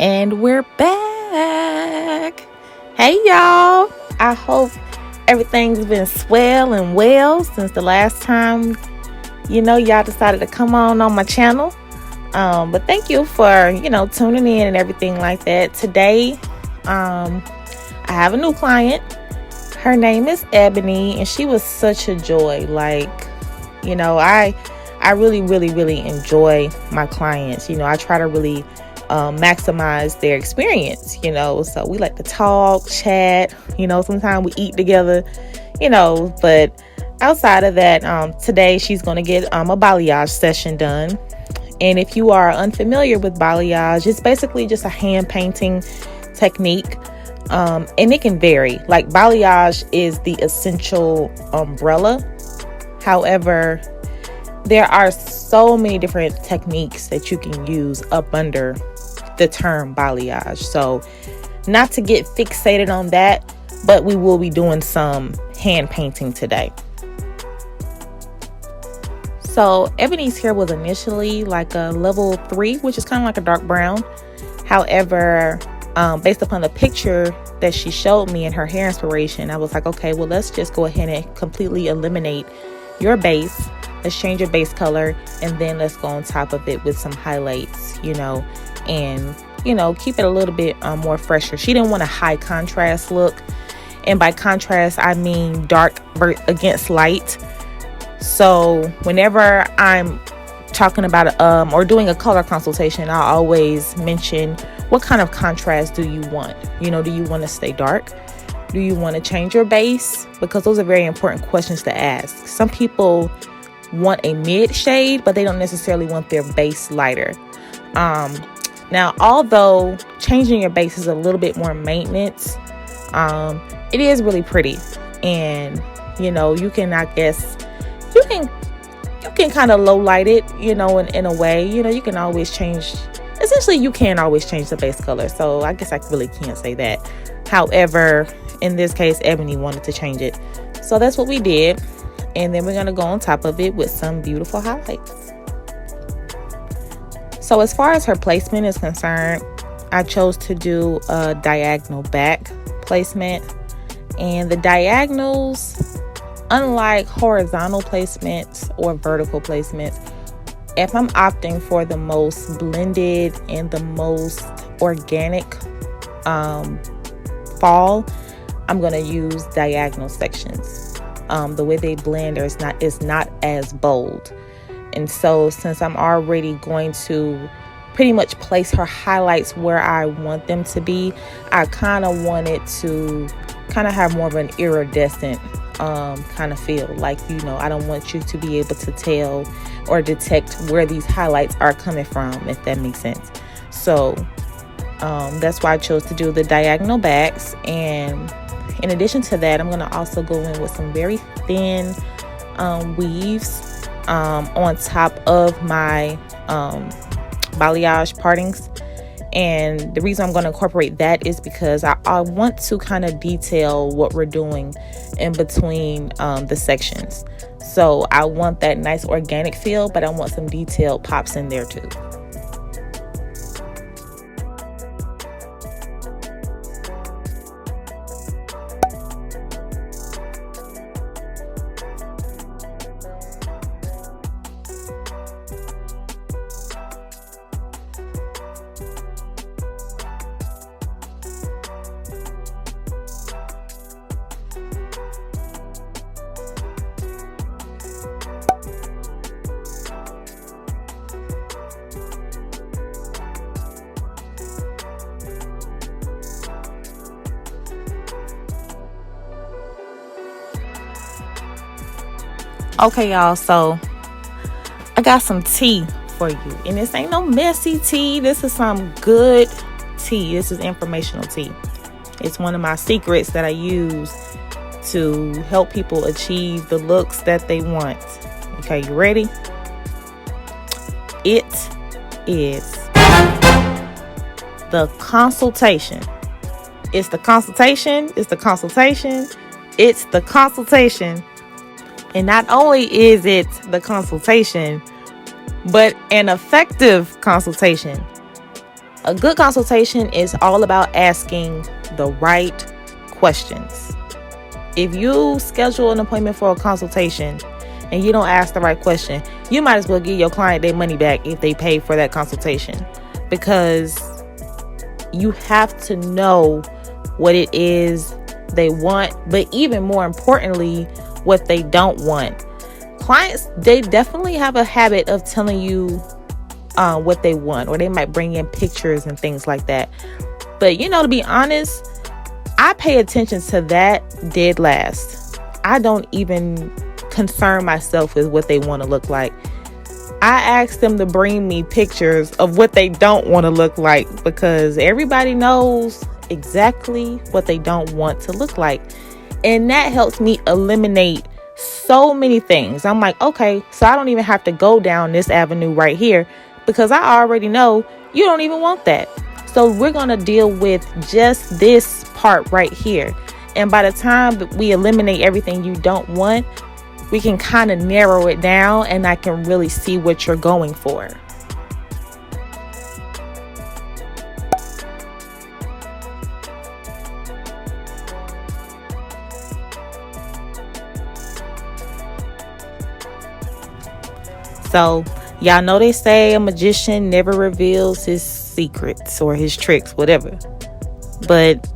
And we're back. Hey y'all. I hope everything's been swell and well since the last time, y'all decided to come on my channel. But thank you for, tuning in and everything like that. Today, I have a new client. Her name is Ebonie, and she was such a joy. I really, really, really enjoy my clients. I try to really maximize their experience, so we like to talk, chat, sometimes we eat together, but outside of that, today she's going to get a balayage session done. And if you are unfamiliar with balayage, it's basically just a hand painting technique, and it can vary. Like, balayage is the essential umbrella. However, there are so many different techniques that you can use up under the term balayage. So not to get fixated on that, but we will be doing some hand painting today. So Ebonie's hair was initially like a level 3, which is kind of like a dark brown. However, based upon the picture that she showed me and her hair inspiration, I was like, okay, well, let's just go ahead and completely eliminate your base. Let's change your base color, and then let's go on top of it with some highlights, and keep it a little bit more fresher. She didn't want a high contrast look, and by contrast I mean dark against light. So whenever I'm talking about or doing a color consultation, I always mention, what kind of contrast do you want? Do you want to stay dark? Do you want to change your base? Because those are very important questions to ask. Some people want a mid shade, but they don't necessarily want their base lighter. Now, although changing your base is a little bit more maintenance, it is really pretty. And you can, I guess, you can kind of low light it, in a way. You can always change, essentially you can always change the base color. So I guess I really can't say that. However, in this case, Ebonie wanted to change it, so that's what we did. And then we're going to go on top of it with some beautiful highlights. So as far as her placement is concerned, I chose to do a diagonal back placement. And the diagonals, unlike horizontal placements or vertical placements, if I'm opting for the most blended and the most organic fall, I'm going to use diagonal sections. The way they blend is not as bold. And so since I'm already going to pretty much place her highlights where I want them to be, I kind of wanted to kind of have more of an iridescent kind of feel. Like, I don't want you to be able to tell or detect where these highlights are coming from, if that makes sense. So that's why I chose to do the diagonal backs. And in addition to that, I'm going to also go in with some very thin weaves on top of my balayage partings. And the reason I'm going to incorporate that is because I want to kind of detail what we're doing in between the sections. So I want that nice organic feel, but I want some detailed pops in there too. Okay, y'all, so I got some tea for you, and this ain't no messy tea. This is some good tea. This is informational tea. It's one of my secrets that I use to help people achieve the looks that they want. Okay, you ready? It is the consultation. It's the consultation it's the consultation. And not only is it the consultation, but an effective consultation. A good consultation is all about asking the right questions. If you schedule an appointment for a consultation and you don't ask the right question, you might as well give your client their money back if they pay for that consultation, because you have to know what it is they want, but even more importantly, what they don't want. Clients, they definitely have a habit of telling you what they want, or they might bring in pictures and things like that. But to be honest, I pay attention to that dead last. I don't even concern myself with what they want to look like. I ask them to bring me pictures of what they don't want to look like, because everybody knows exactly what they don't want to look like. And that helps me eliminate so many things. I'm like, okay, so I don't even have to go down this avenue right here, because I already know you don't even want that. So we're going to deal with just this part right here. And by the time we eliminate everything you don't want, we can kind of narrow it down, and I can really see what you're going for. So y'all know they say a magician never reveals his secrets or his tricks, whatever. But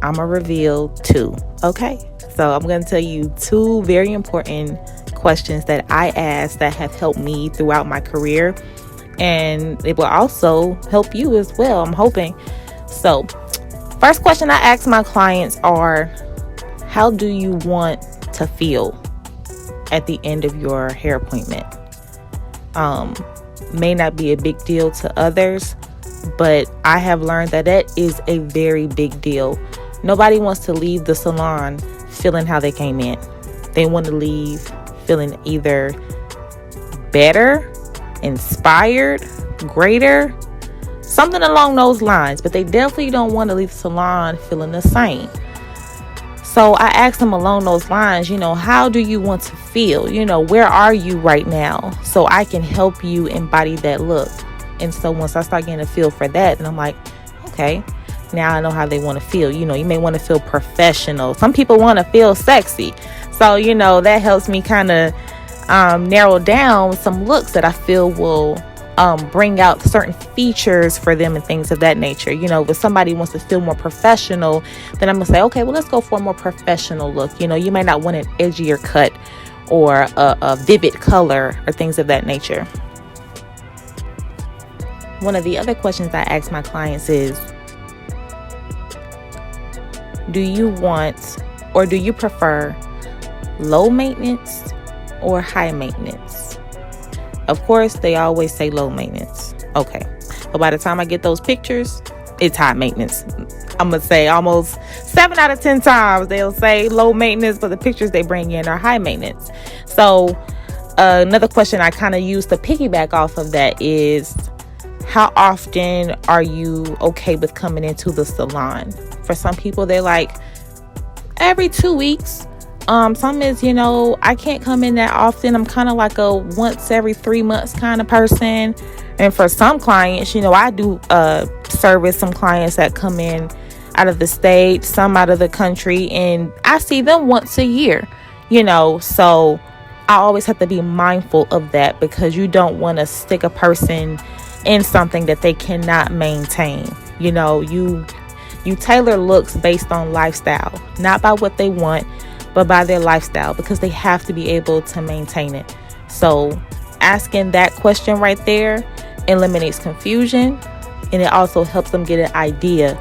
I'm going to reveal two. Okay. So I'm going to tell you two very important questions that I ask that have helped me throughout my career. And it will also help you as well, I'm hoping. So first question I ask my clients are, how do you want to feel at the end of your hair appointment? May not be a big deal to others, but I have learned that is a very big deal. Nobody wants to leave the salon feeling how they came in. They want to leave feeling either better, inspired, greater, something along those lines, but they definitely don't want to leave the salon feeling the same. So I asked them along those lines, how do you want to feel? Where are you right now? So I can help you embody that look. And so once I start getting a feel for that, then I'm like, okay, now I know how they want to feel. You may want to feel professional. Some people want to feel sexy. So, that helps me kind of narrow down some looks that I feel will bring out certain features for them and things of that nature. If somebody wants to feel more professional, then I'm gonna say, okay, well, let's go for a more professional look. You may not want an edgier cut or a vivid color or things of that nature. One of the other questions I ask my clients is, do you want, or do you prefer low maintenance or high maintenance? Of course, they always say low maintenance. Okay. But by the time I get those pictures, it's high maintenance. I'm going to say almost 7 out of 10 times they'll say low maintenance, but the pictures they bring in are high maintenance. So another question I kind of use to piggyback off of that is, how often are you okay with coming into the salon? For some people, they're like, every 2 weeks. Some is, I can't come in that often. I'm kind of like a once every 3 months kind of person. And for some clients, I do service some clients that come in out of the state, some out of the country, and I see them once a year, so I always have to be mindful of that, because you don't want to stick a person in something that they cannot maintain. You tailor looks based on lifestyle, not by what they want, but by their lifestyle, because they have to be able to maintain it. So asking that question right there eliminates confusion, and it also helps them get an idea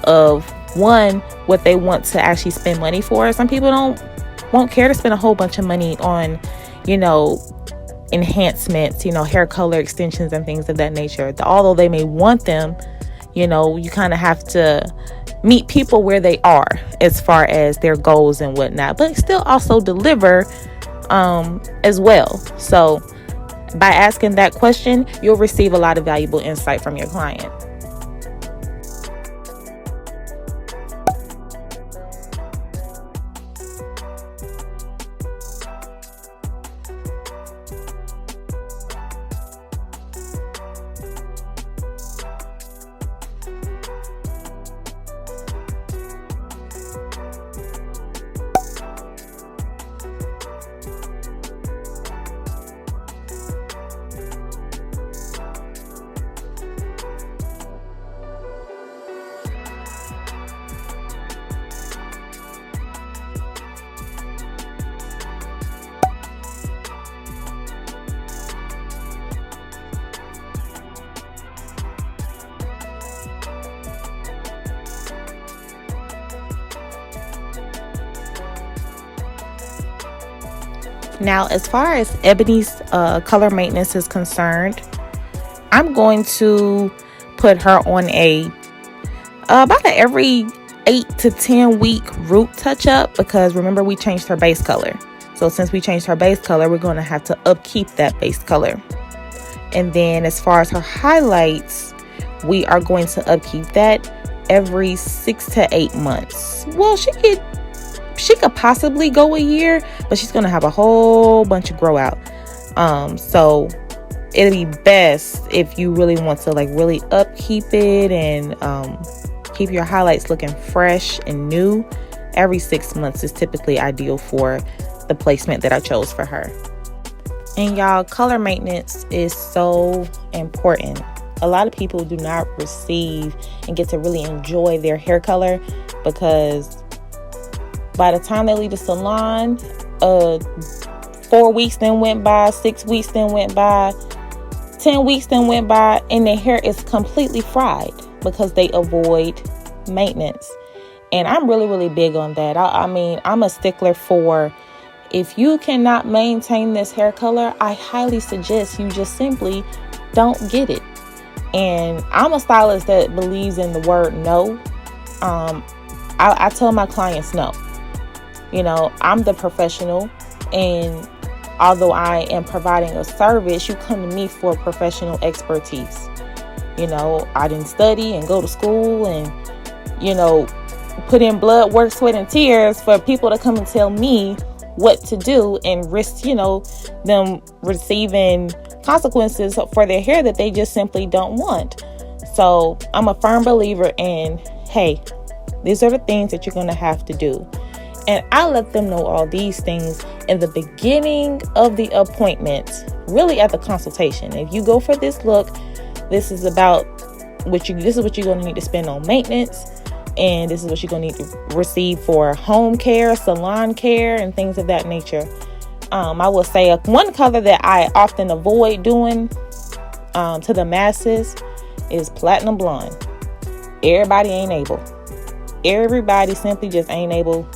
of, one, what they want to actually spend money for. Some people won't care to spend a whole bunch of money on, enhancements, hair color extensions and things of that nature. Although they may want them, you kind of have to meet people where they are as far as their goals and whatnot, but still also deliver as well. So by asking that question, you'll receive a lot of valuable insight from your client. Now, as far as Ebonie's color maintenance is concerned, I'm going to put her on about every 8 to 10 week root touch up, because remember, we changed her base color. So since we changed her base color, we're going to have to upkeep that base color. And then as far as her highlights, we are going to upkeep that every 6 to 8 months. Well, she could possibly go a year, but she's going to have a whole bunch of grow out. So it'll be best if you really want to really upkeep it and keep your highlights looking fresh and new. Every 6 months is typically ideal for the placement that I chose for her. And y'all, color maintenance is so important. A lot of people do not receive and get to really enjoy their hair color, because by the time they leave the salon, 4 weeks then went by, 6 weeks then went by, 10 weeks then went by, and their hair is completely fried because they avoid maintenance. And I'm really, really big on that. I mean, I'm a stickler for, if you cannot maintain this hair color, I highly suggest you just simply don't get it. And I'm a stylist that believes in the word no. I tell my clients no. You know, I'm the professional, and although I am providing a service, you come to me for professional expertise. You know, I didn't study and go to school and, put in blood, work, sweat, and tears for people to come and tell me what to do and risk, them receiving consequences for their hair that they just simply don't want. So I'm a firm believer in, hey, these are the things that you're going to have to do. And I let them know all these things in the beginning of the appointment, really at the consultation. If you go for this look, this is what you're going to need to spend on maintenance. And this is what you're going to need to receive for home care, salon care, and things of that nature. I will say one color that I often avoid doing to the masses is platinum blonde. Everybody ain't able. Everybody simply just ain't able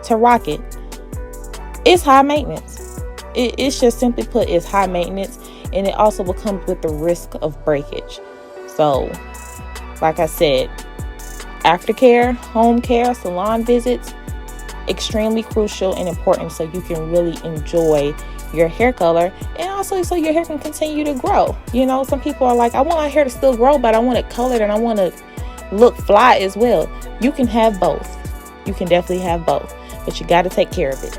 to rock it. It's high maintenance. It's just simply put, it's high maintenance, and it also will come with the risk of breakage. So, like I said, aftercare, home care, salon visits, extremely crucial and important so you can really enjoy your hair color, and also so your hair can continue to grow. Some people are like, I want my hair to still grow, but I want it colored and I want to look fly as well. You can have both. You can definitely have both, but you got to take care of it.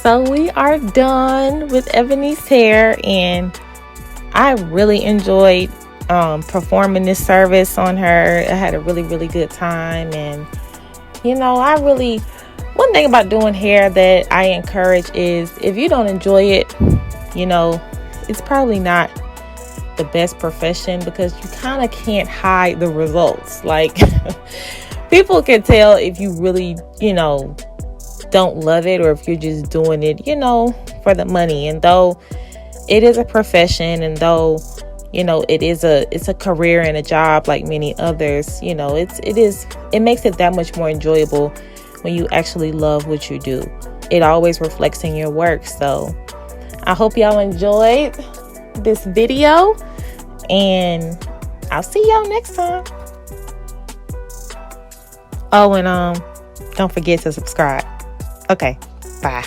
So we are done with Ebonie's hair, and I really enjoyed performing this service on her. I had a really, really good time. And one thing about doing hair that I encourage is, if you don't enjoy it, it's probably not the best profession, because you kind of can't hide the results. Like, people can tell if you really, don't love it, or if you're just doing it, for the money. And though it is a profession, and though, it's a career and a job like many others, it makes it that much more enjoyable when you actually love what you do. it always reflects in your work. So I hope y'all enjoyed this video, and I'll see y'all next time. Oh, and don't forget to subscribe. Okay, bye.